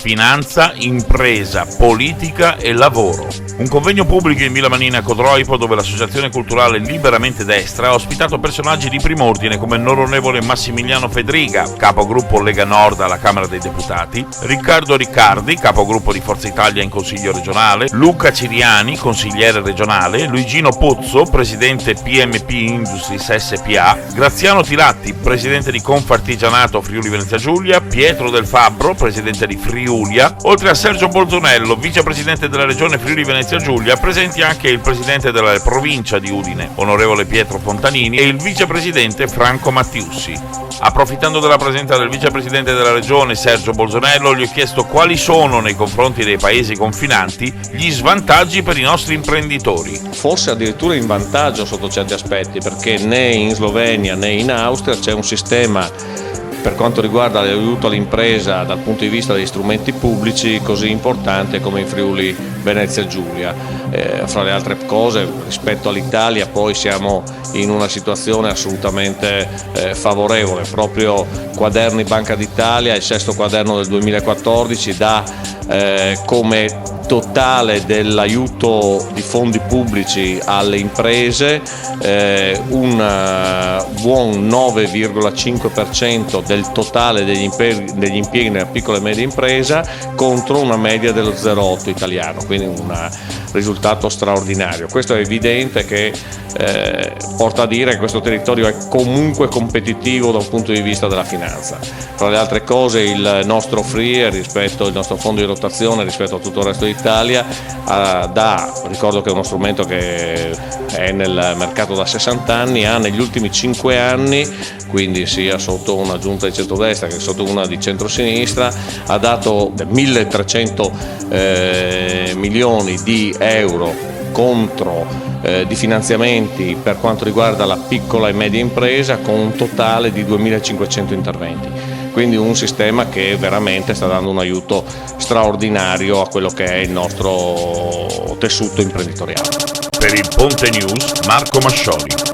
finanza, impresa, politica e lavoro. Un convegno pubblico in Villa Manina a Codroipo, dove l'associazione culturale Liberamente Destra ha ospitato personaggi di primo ordine come l'onorevole Massimiliano Fedriga, capogruppo Lega Nord alla Camera dei Deputati, Riccardo Riccardi, capogruppo di Forza Italia in Consiglio regionale, Luca Ciriani, consigliere regionale, Luigino Pozzo, presidente PMP Industries SPA, Graziano Tiratti, presidente di Confartigianato Friuli Venezia Giulia, Pietro Del Fabbro, presidente di Friulia, oltre a Sergio Bolzonello, vicepresidente della regione Friuli Venezia Giulia, presenti anche il presidente della provincia di Udine, onorevole Pietro Fontanini, e il vicepresidente Franco Mattiussi. Approfittando della presenza del vicepresidente della regione Sergio Bolzonello, gli ho chiesto quali sono, nei confronti dei paesi confinanti, gli svantaggi per i nostri imprenditori. Forse addirittura in vantaggio sotto certi aspetti, perché né in Slovenia né in Austria c'è un sistema per quanto riguarda l'aiuto all'impresa dal punto di vista degli strumenti pubblici così importante come in Friuli Venezia Giulia. Fra le altre cose, rispetto all'Italia poi siamo in una situazione assolutamente favorevole. Proprio Quaderni Banca d'Italia, il sesto quaderno del 2014, dà come totale dell'aiuto di fondi pubblici alle imprese un buon 9,5% del totale degli impieghi nella piccola e media impresa, contro una media dello 0,8 italiano, quindi un risultato straordinario. Questo è evidente che porta a dire che questo territorio è comunque competitivo da un punto di vista della finanza. Tra le altre cose, il nostro FRIE, il nostro fondo di rotazione rispetto a tutto il resto d'Italia, ricordo che è uno strumento che è nel mercato da 60 anni, ha negli ultimi 5 anni, quindi sia sotto una giunta di centrodestra che sotto una di centrosinistra, ha dato 1.300 milioni di euro di finanziamenti per quanto riguarda la piccola e media impresa, con un totale di 2.500 interventi. Quindi un sistema che veramente sta dando un aiuto straordinario a quello che è il nostro tessuto imprenditoriale. Per il Ponte News, Marco Mascioli.